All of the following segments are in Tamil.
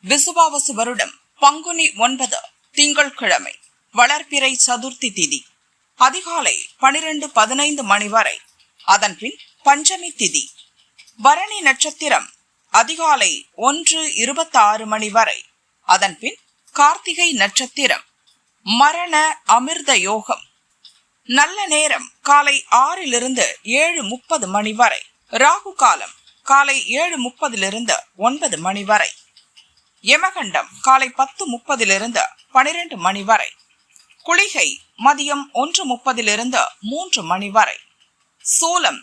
விசுவாவசு வருடம் பங்குனி 9 திங்கட்கிழமை, வளர்பிறை சதுர்த்தி திதி. அதிகாலை 12:15 மணி வரை. அதன்பின் பஞ்சமி திதி. பரணி நட்சத்திரம் அதிகாலை 1:26 மணி வரை. அதன்பின் கார்த்திகை நட்சத்திரம். மரண அமிர்த யோகம். நல்ல நேரம் காலை 6 - 7:30 மணி வரை. ராகு காலம் காலை 7:30 - 9 மணி வரை. யமகண்டம் காலை 10:30 - 12 மணி வரை. குளிகை மதியம் 1:30 - 3 மணி வரை. சூலம்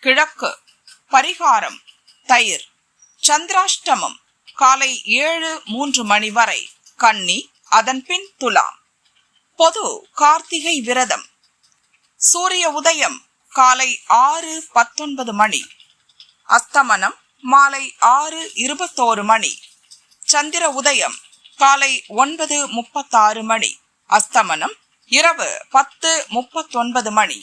கிழக்கு. பரிகாரம் தயிர். சந்திராஷ்டமம் காலை 7:03 மணி வரை. கன்னி, அதன்பின் துலாம். பொது கார்த்திகை விரதம். சூரிய உதயம் காலை 6:19 மணி. அஸ்தமனம் மாலை 6:21 மணி. சந்திர உதயம் காலை 9:36 மணி. அஸ்தமனம் இரவு 10:39 மணி.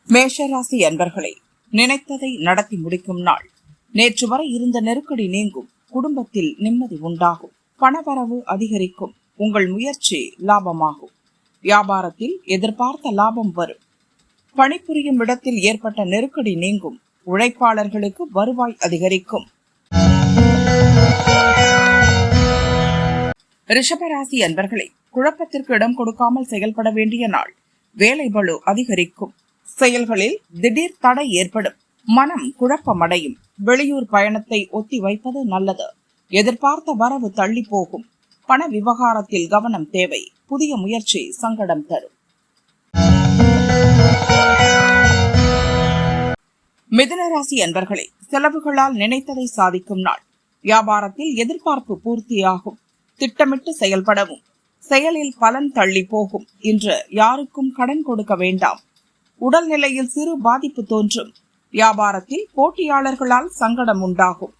மேஷராசி அன்பர்களே, நினைத்ததை நடத்தி முடிக்கும் நாள். நேற்று வரை இருந்த நெருக்கடி நீங்கும். குடும்பத்தில் நிம்மதி உண்டாகும். பணவரவு அதிகரிக்கும். உங்கள் முயற்சி லாபமாகும். வியாபாரத்தில் எதிர்பார்த்த லாபம் வரும். பணிபுரியும் இடத்தில் ஏற்பட்ட நெருக்கடி நீங்கும். உழைப்பாளர்களுக்கு வருவாய் அதிகரிக்கும். ரிஷபராசி அன்பர்களே, குழப்பத்திற்கு இடம் கொடுக்காமல் செயல்பட வேண்டிய நாள். வேலை பளு அதிகரிக்கும். செயல்களில் திடீர் தடை ஏற்படும். மனம் குழப்பமடையும். வெளியூர் பயணத்தை ஒத்தி வைப்பது நல்லது. எதிர்பார்த்த வரவு தள்ளி போகும். பண விவகாரத்தில் கவனம் தேவை. புதிய முயற்சி சங்கடம் தரும். மிதுனராசி அன்பர்களே, செலவுகளால் நினைத்ததை சாதிக்கும் நாள். வியாபாரத்தில் எதிர்பார்ப்பு பூர்த்தியாகும். திட்டமிட்டு செயல்படவும். செயலில் பலன் தள்ளி போகும். இன்று யாருக்கும் கடன் கொடுக்க வேண்டாம். உடல்நிலையில் சிறு பாதிப்பு தோன்றும். வியாபாரத்தில் போட்டியாளர்களால் சங்கடம் உண்டாகும்.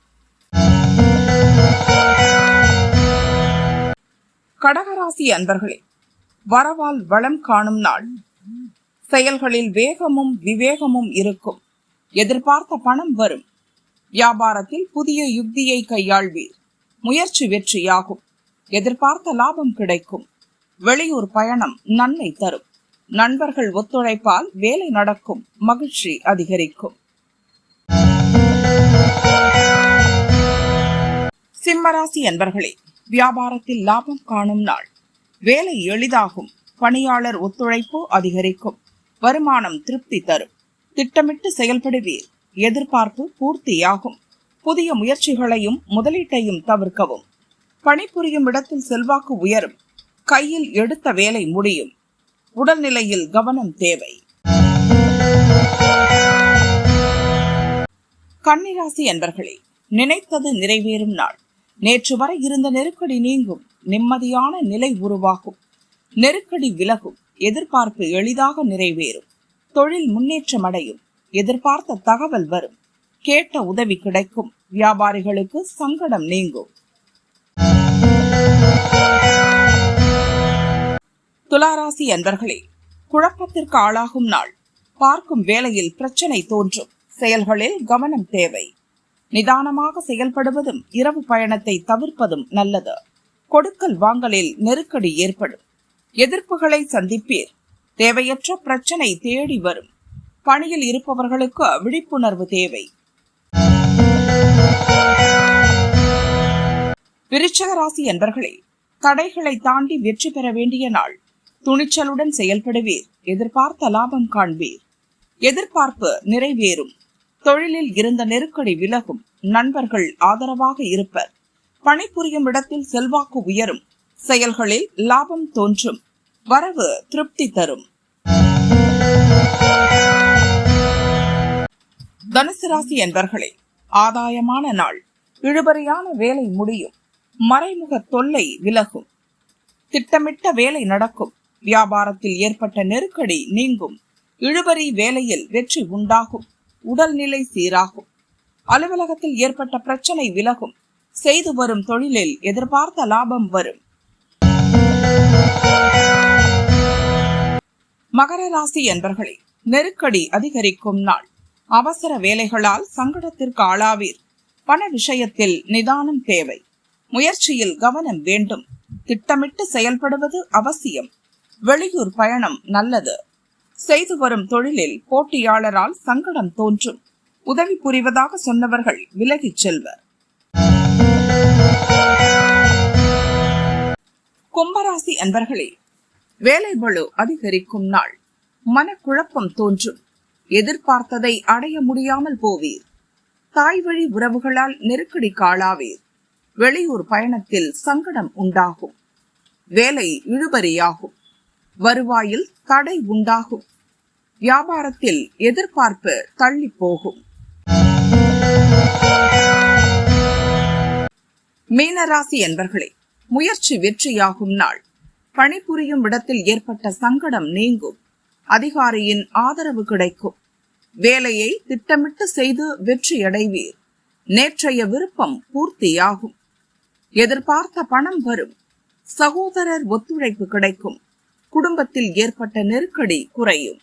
கடகராசி அன்பர்களே, வரவால் வளம் காணும் நாள். செயல்களில் வேகமும் விவேகமும் இருக்கும். எதிர்பார்த்த பணம் வரும். வியாபாரத்தில் புதிய யுக்தியை கையாள்வீர். முயற்சி வெற்றியாகும். எதிர்பார்த்த லாபம் கிடைக்கும். வெளியூர் பயணம் நன்மை தரும். நண்பர்கள் ஒத்துழைப்பால் வேலை நடக்கும். மகிழ்ச்சி அதிகரிக்கும். சிம்மராசி அன்பர்களே, வியாபாரத்தில் லாபம் காணும் நாள். வேலை எளிதாகும். பணியாளர் ஒத்துழைப்பு அதிகரிக்கும். வருமானம் திருப்தி தரும். திட்டமிட்டு செயல்படுவீர். எதிர்பார்ப்பு பூர்த்தியாகும். புதிய முயற்சிகளையும் முதலீட்டையும் தவிர்க்கவும். பணிபுரியும் இடத்தில் செல்வாக்கு உயரும். கையில் எடுத்த வேலை முடியும். உடல்நிலையில் கவனம் தேவை. கன்னிராசி அன்பர்களே, நினைத்தது நிறைவேறும் நாள். நேற்று வரை இருந்த நெருக்கடி நீங்கும். நிம்மதியான நிலை உருவாகும். நெருக்கடி விலகும். எதிர்பார்ப்பு எளிதாக நிறைவேறும். தொழில் முன்னேற்றம் அடையும். எதிர்பார்த்த தகவல் வரும். கேட்ட உதவி கிடைக்கும். வியாபாரிகளுக்கு சங்கடம் நீங்கும். துளாராசி அன்பர்களே, குழப்பத்திற்கு ஆளாகும் நாள். பார்க்கும் வேளையில் பிரச்சனை தோன்றும். செயல்களில் கவனம் தேவை. நிதானமாக செயல்படுவதும் இரவு பயணத்தை தவிர்ப்பதும் நல்லது. கொடுக்கல் வாங்கலில் நெருக்கடி ஏற்படும். எதிர்ப்புகளை சந்திப்பீர். தேவையற்ற பிரச்சனை தேடி வரும். பணியில் இருப்பவர்களுக்கு விழிப்புணர்வு தேவை. விருச்சிக ராசி அன்பர்களே, தடைகளை தாண்டி வெற்றி பெற வேண்டிய நாள். துணிச்சலுடன் செயல்படுவீர். எதிர்பார்த்த லாபம் காண்பீர். எதிர்பார்ப்பு நிறைவேறும். தொழிலில் இருந்த நெருக்கடி விலகும். நண்பர்கள் ஆதரவாக இருப்பர். பணிபுரியும் இடத்தில் செல்வாக்கு உயரும். செயல்களில் லாபம் தோன்றும். வரவு திருப்தி தரும். தனுசு ராசி என்பர்களே, ஆதாயமான நாள். இழுபறியான வேலை முடியும். மறைமுக தொல்லை விலகும். திட்டமிட்ட வேலை நடக்கும். வியாபாரத்தில் ஏற்பட்ட நெருக்கடி நீங்கும். இழுபறி வேலையில் வெற்றி உண்டாகும். உடல்நிலை சீராகும். அலுவலகத்தில் ஏற்பட்ட பிரச்சனை விலகும். செய்து வரும் தொழிலில் எதிர்பார்த்த லாபம் வரும். மகர ராசி என்பர்களே, நெருக்கடி அதிகரிக்கும் நாள். அவசர வேலைகளால் சங்கடத்திற்கு ஆளாவீர். பண விஷயத்தில் நிதானம் தேவை. முயற்சியில் கவனம் வேண்டும். திட்டமிட்டு செயல்படுவது அவசியம். வெளியூர் பயணம் நல்லது. செய்து வரும் தொழிலில் போட்டியாளரால் சங்கடம் தோன்றும். உதவி புரிவதாக சொன்னவர்கள் விலகிச் செல்வர். கும்பராசி அன்பர்களே, வேலை பளு அதிகரிக்கும் நாள். மனக்குழப்பம் தோன்றும். எதிர்பார்த்ததை அடைய முடியாமல் போவீர். தாய் வழி உறவுகளால் நெருக்கடிக்கு ஆளாவீர். வெளியூர் பயணத்தில் சங்கடம் உண்டாகும். வேலை இழுபறியாகும். வருவாயில் தடை உண்டாகும். வியாபாரத்தில் எதிர்பார்ப்பு தள்ளி போகும். மீனராசி என்பர்களே, முயற்சி வெற்றியாகும் நாள். பணிபுரியும் இடத்தில் ஏற்பட்ட சங்கடம் நீங்கும். அதிகாரியின் ஆதரவு கிடைக்கும். வேலையை திட்டமிட்டு செய்து வெற்றியடைவீர். நேற்றைய விருப்பம் பூர்த்தியாகும். எதிர்பார்த்த பணம் வரும். சகோதரர் ஒத்துழைப்பு கிடைக்கும். குடும்பத்தில் ஏற்பட்ட நெருக்கடி குறையும்.